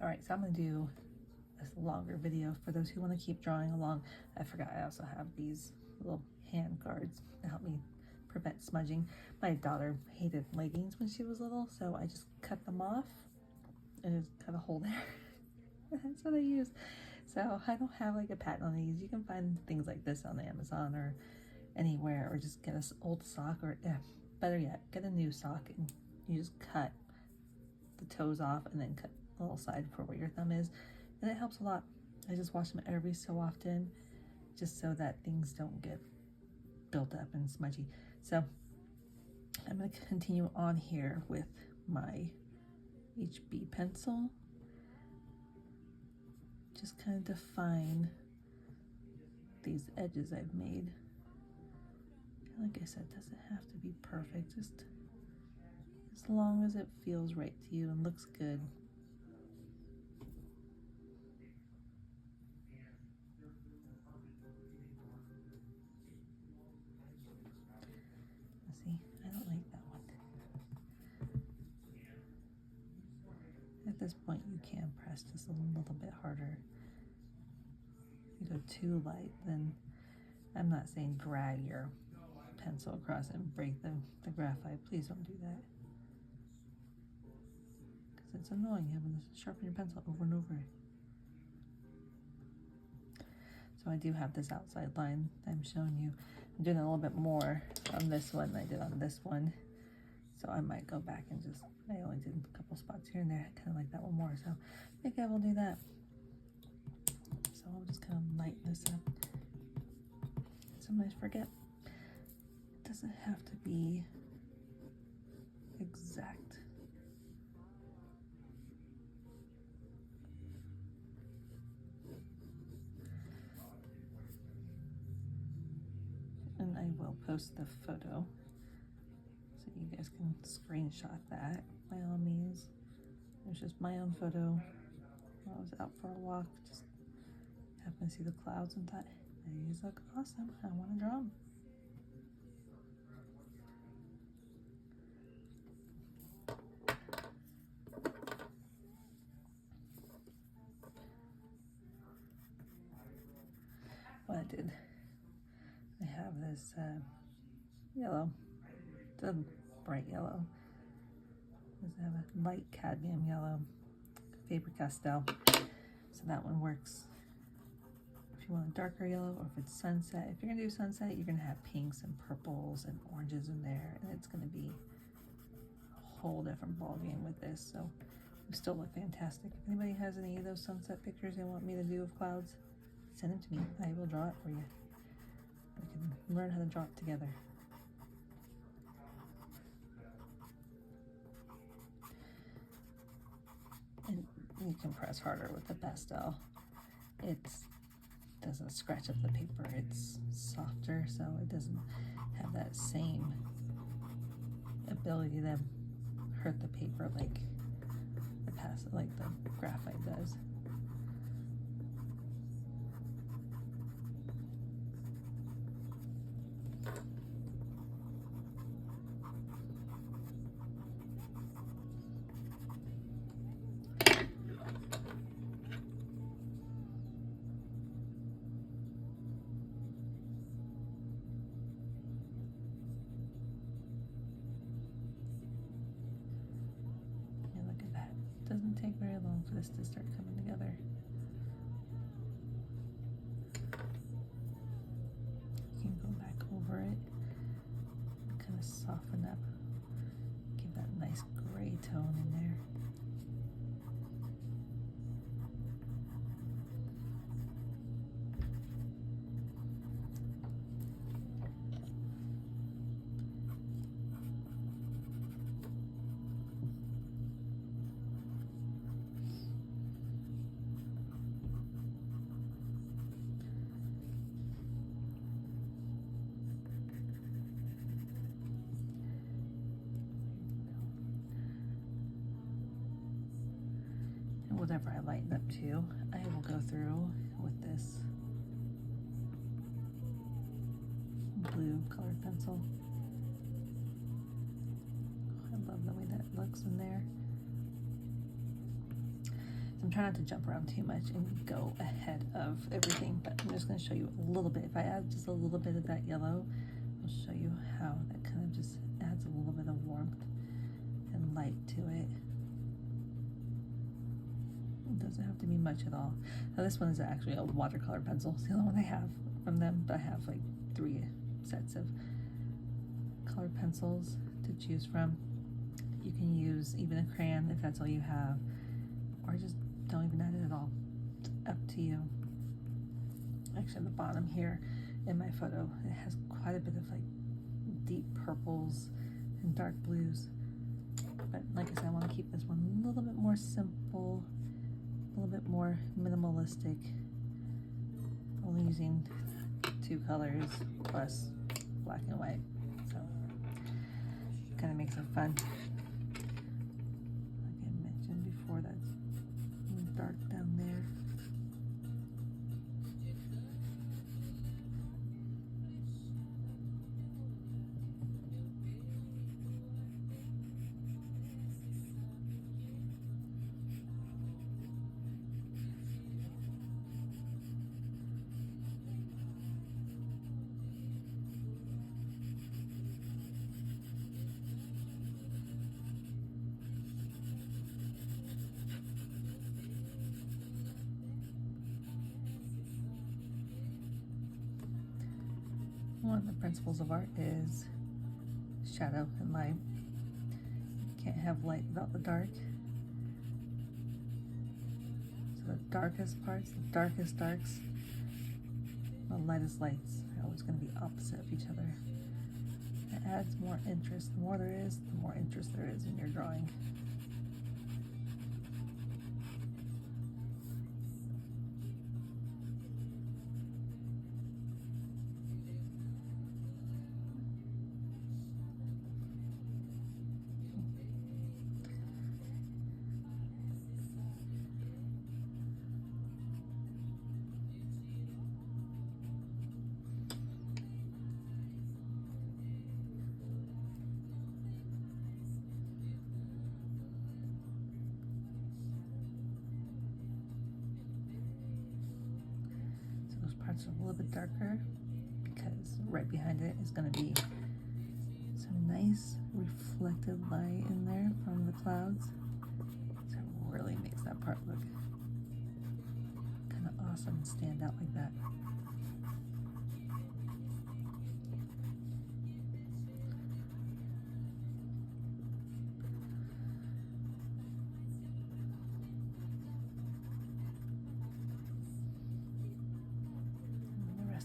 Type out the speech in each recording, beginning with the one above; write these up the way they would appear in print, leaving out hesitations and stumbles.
All right, so I'm gonna do this longer video for those who want to keep drawing along. I forgot I also have these little hand guards to help me prevent smudging. My daughter hated leggings when she was little, so I just cut them off and just cut a hole there. That's what I use. So I don't have like a patent on these. You can find things like this on Amazon or anywhere, or just get an old sock, or better yet, get a new sock and you just cut the toes off and then cut a little side for where your thumb is, and it helps a lot. I just wash them every so often just so that things don't get built up and smudgy. So I'm going to continue on here with my HB pencil. Just kind of define these edges I've made. Like I said, doesn't have to be perfect, just as long as it feels right to you and looks good. See, I don't like that one. At this point, you can press just a little bit harder. If you go too light, then I'm not saying drag your pencil across and break the graphite. Please don't do that, because it's annoying having to sharpen your pencil over and over. So I do have this outside line I'm showing you. I'm doing a little bit more on this one than I did on this one, so I might go back and just, I only did a couple spots here and there. I kind of like that one more, so I think I will do that. So I'll just kind of lighten this up. Sometimes forget, it doesn't have to be exact. And I will post the photo so you guys can screenshot that by all means. There's just my own photo while I was out for a walk, just happened to see the clouds and thought, these look awesome, I want to draw them. What I did, I have this yellow, it's a bright yellow. I have a light cadmium yellow, Faber-Castell. So that one works if you want a darker yellow, or if it's sunset. If you're gonna do sunset, you're gonna have pinks and purples and oranges in there, and it's gonna be a whole different ball game with this. So it still look fantastic. If anybody has any of those sunset pictures they want me to do of clouds, send them to me. I will draw it for you. We can learn how to draw it together. And you can press harder with the pastel. It doesn't scratch up the paper. It's softer, so it doesn't have that same ability to hurt the paper like the graphite does. Doesn't take very long for this to start coming together. You can go back over it, kind of soften up, give that nice gray tone in there. Whatever I lighten up to, I will go through with this blue colored pencil. I love the way that looks in there. I'm trying not to jump around too much and go ahead of everything, but I'm just going to show you a little bit. If I add just a little bit of that yellow, I'll show you how that kind of just adds a little bit of warmth and light to it. It doesn't have to be much at all. Now this one is actually a watercolor pencil. It's the only one I have from them, but I have like 3 sets of colored pencils to choose from. You can use even a crayon if that's all you have, or just don't even add it at all. It's up to you. Actually, at the bottom here in my photo, it has quite a bit of like deep purples and dark blues. But like I said, I want to keep this one a little bit more simple, a little bit more minimalistic. Only using 2 colors plus black and white, so kind of makes it fun. Like I mentioned before, that's dark down there. One of the principles of art is shadow and light. You can't have light without the dark. So the darkest parts, the darkest darks, the lightest lights are always going to be opposite of each other. It adds more interest. The more there is, the more interest there is in your drawing. Parts are a little bit darker because right behind it is going to be some nice reflected light in there from the clouds. So it really makes that part look kind of awesome and stand out like that.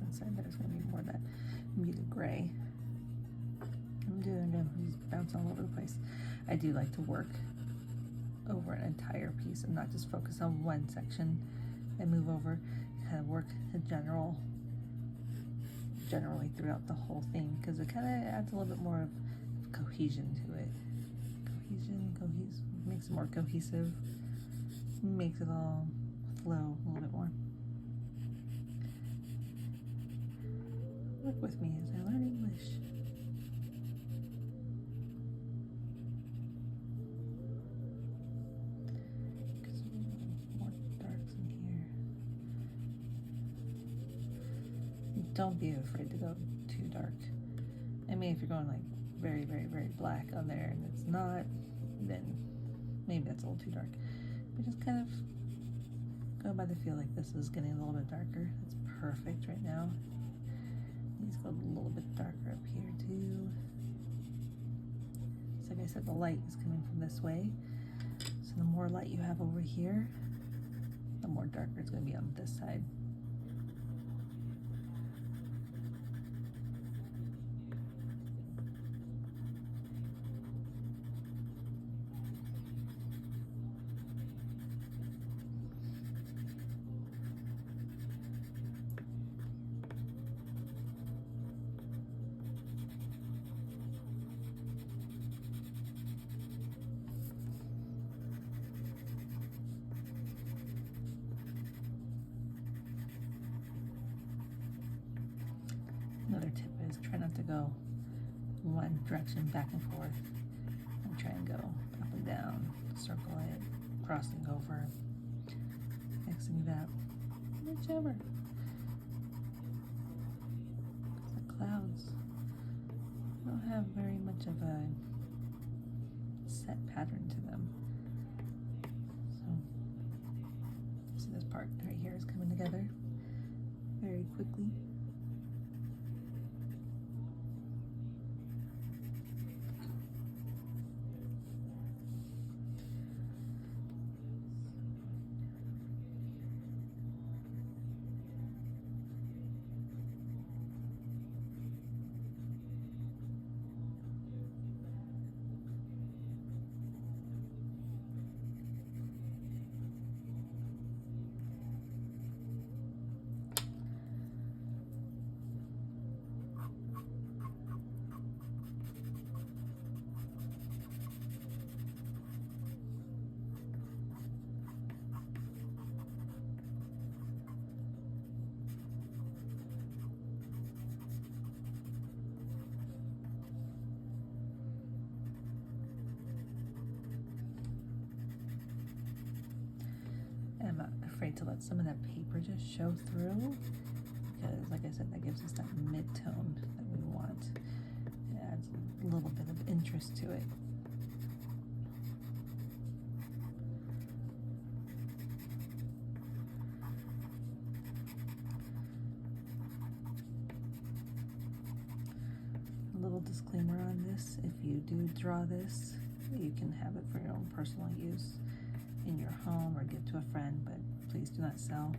Inside there's going to be more of that muted gray. I'm doing them, just bounce all over the place. I do like to work over an entire piece and not just focus on one section and move over. Kind of work generally throughout the whole thing, because it kind of adds a little bit more of cohesion to it. Makes it more cohesive, makes it all flow a little bit more. Work with me as I learn English. Get some more darks in here. Don't be afraid to go too dark. I mean, if you're going like very, very, very black on there and it's not, then maybe that's a little too dark. But just kind of go by the feel, like this is getting a little bit darker. It's perfect right now. Let's go a little bit darker up here too. So like I said, the light is coming from this way. So the more light you have over here, the more darker it's going to be on this side. Another tip is try not to go one direction back and forth, and try and go up and down, circle it, crossing over. mixing it up. Whichever. The clouds don't have very much of a set pattern to them. So this part right here is coming together very quickly. I'm not afraid to let some of that paper just show through, because like I said, that gives us that mid-tone that we want. It adds a little bit of interest to it. A little disclaimer on this: if you do draw this, you can have it for your own personal use in your home or give to a friend, but please do not sell.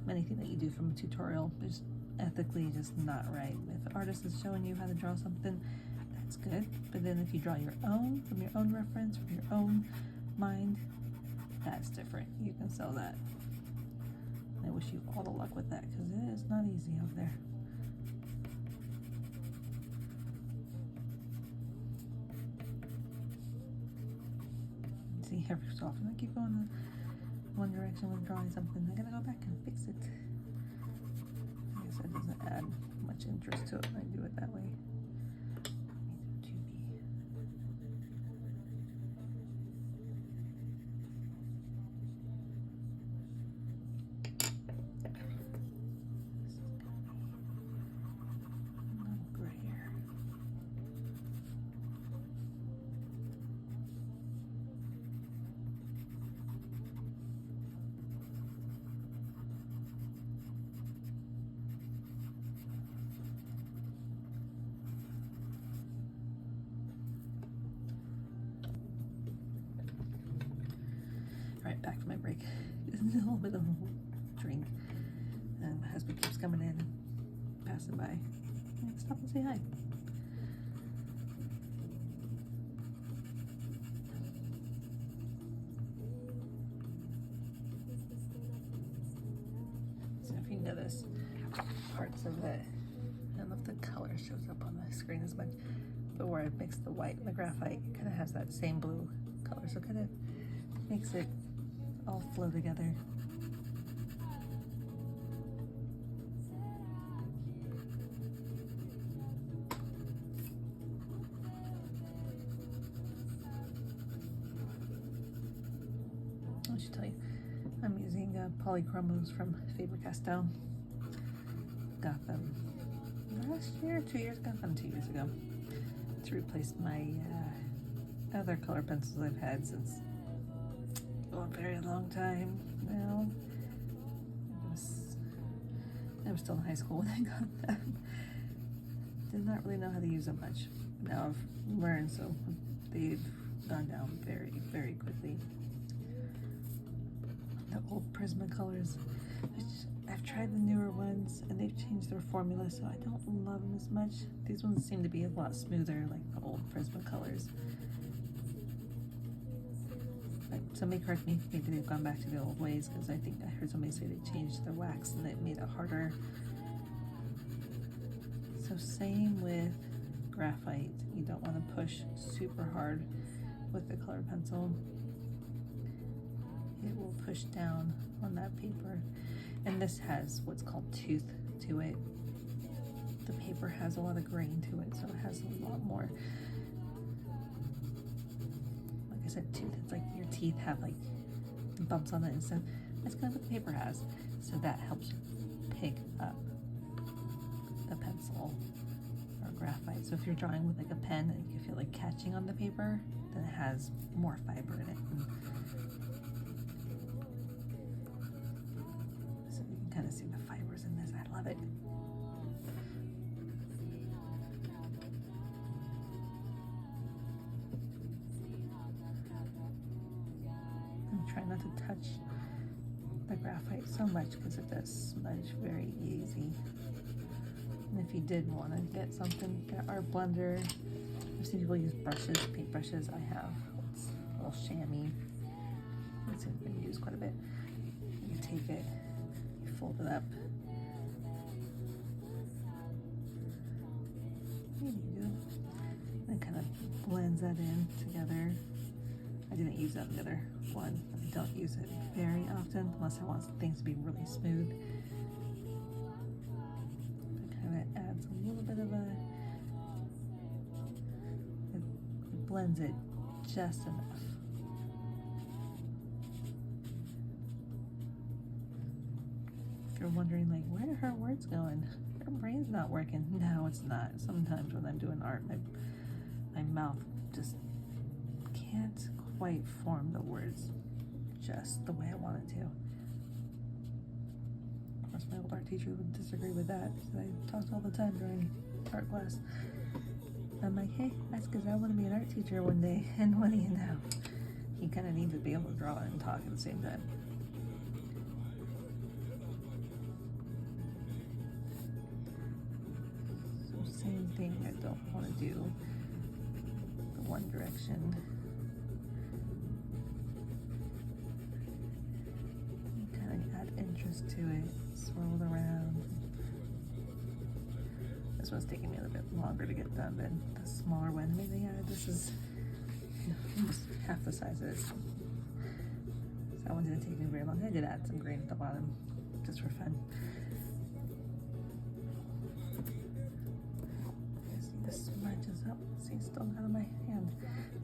Anything that you do from a tutorial is ethically just not right. If an artist is showing you how to draw something, that's good, but then if you draw your own, from your own reference, from your own mind, that's different. You can sell that. I wish you all the luck with that, because it is not easy out there. See, every so often I keep going in one direction when drawing something. I gotta go back and fix it. I guess it doesn't add much interest to it when I do it that way. Alright, back from my break. Just a little bit of a drink. And my husband keeps coming in and passing by. And stop and say hi. So if you notice parts of it, I don't know if the color shows up on the screen as much, but where I mixed the white and the graphite, it kind of has that same blue color, so it kind of makes it all flow together. I should tell you, I'm using polychromos from Faber-Castell. Got them last year, 2 years, got them 2 years ago to replace my other color pencils I've had since a very long time now. I was still in high school when I got them. Did not really know how to use them much. Now I've learned, so they've gone down very, very quickly. The old Prismacolors, I've tried the newer ones and they've changed their formula, so I don't love them as much. These ones seem to be a lot smoother, like the old Prismacolors. But somebody correct me, maybe they've gone back to the old ways, because I think I heard somebody say they changed the wax and it made it harder. So same with graphite, you don't want to push super hard with the color pencil. It will push down on that paper. And this has what's called tooth to it. The paper has a lot of grain to it, so it has a lot more, like I said tooth, it's like your teeth have like bumps on it and stuff. That's kind of what the paper has. So that helps pick up the pencil or graphite. So if you're drawing with like a pen and you feel like catching on the paper, then it has more fiber in it. So you can kind of see the fibers in this. I love it. And try not to touch the graphite so much because it does smudge very easy. And if you did want to get something, get our blender. I've seen people use brushes, paint brushes. I have a little chamois. It's been used quite a bit. You take it, you fold it up. There you go. And it kind of blends that in together. I didn't use that on the other one. I don't use it very often unless I want things to be really smooth. It kind of adds a little bit of it blends it just enough. If you're wondering like, where are her words going? Her brain's not working. No, it's not. Sometimes when I'm doing art, my mouth just can't quite form the words just the way I want it to. Of course, my old art teacher would disagree with that because I talked all the time during art class. I'm like, hey, that's because I want to be an art teacher one day. And what do you know? You kind of need to be able to draw and talk at the same time. So same thing, I don't want to do the one direction. Interest to it, swirl it around. This one's taking me a little bit longer to get done than the smaller one. Maybe this is almost half the size of this. So that one didn't take me very long. I did add some green at the bottom just for fun. See the smudges up. See, it's still out of my hand.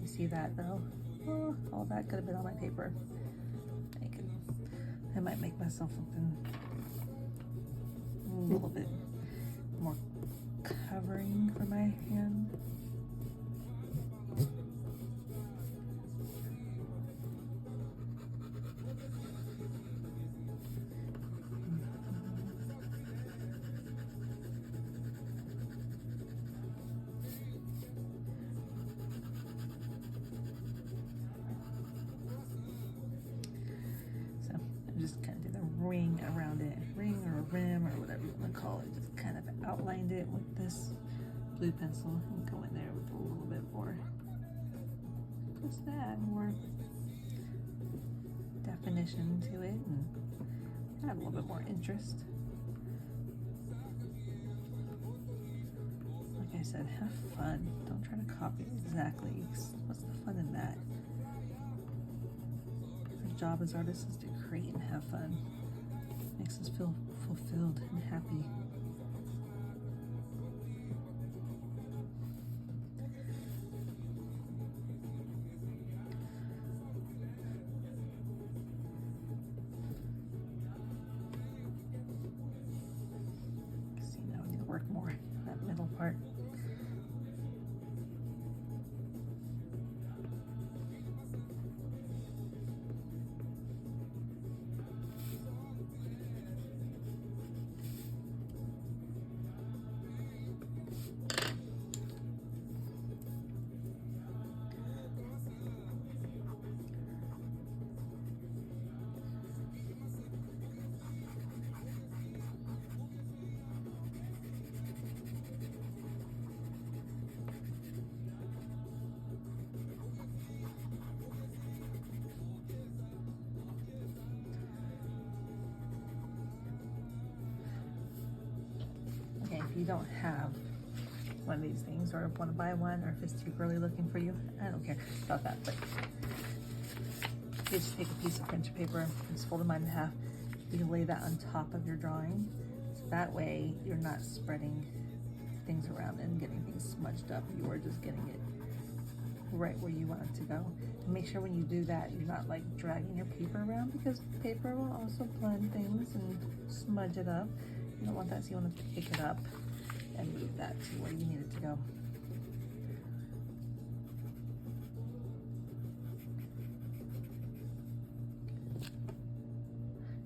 You see that though? Oh, all that could have been on my paper. I might make myself something a little bit more covering for my hand. Just kind of did a ring around it, ring or a rim or whatever you want to call it. Just kind of outlined it with this blue pencil and go in there with a little bit more, just add more definition to it and add a little bit more interest. Like I said, have fun. Don't try to copy exactly. What's the fun in that? Job as artists is to create and have fun. Makes us feel fulfilled and happy. See, now I need to work more that middle part. If you don't have one of these things or want to buy one, or if it's too girly looking for you, I don't care about that, but you just take a piece of printer paper and just fold them in half. You can lay that on top of your drawing, so that way you're not spreading things around and getting things smudged up. You are just getting it right where you want it to go. And make sure when you do that, you're not like dragging your paper around, because paper will also blend things and smudge it up. You don't want that, so you want to pick it up and move that to where you need it to go.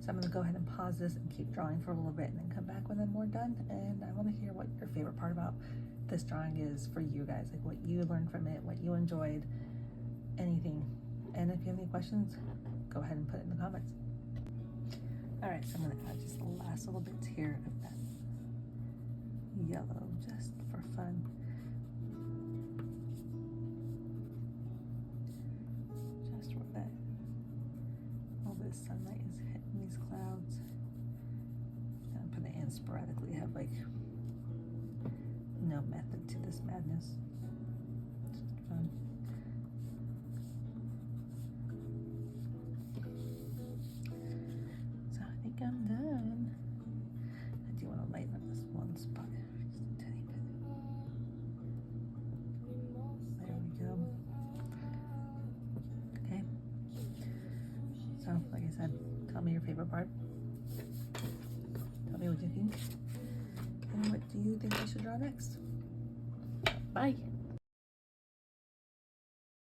So I'm going to go ahead and pause this and keep drawing for a little bit and then come back when I'm more done. And I want to hear what your favorite part about this drawing is for you guys, like what you learned from it, what you enjoyed, anything. And if you have any questions, go ahead and put it in the comments. All right, so I'm going to add just the last little bits here of that yellow, just for fun. Just where that all this sunlight is hitting these clouds. I'm putting it in sporadically. I have like no method to this madness. It's just fun. So I think I'm done. I do want to lighten up this one spot, just a tiny bit. There we go. Okay. So, like I said, tell me your favorite part. Tell me what you think. And what do you think I should draw next? Bye.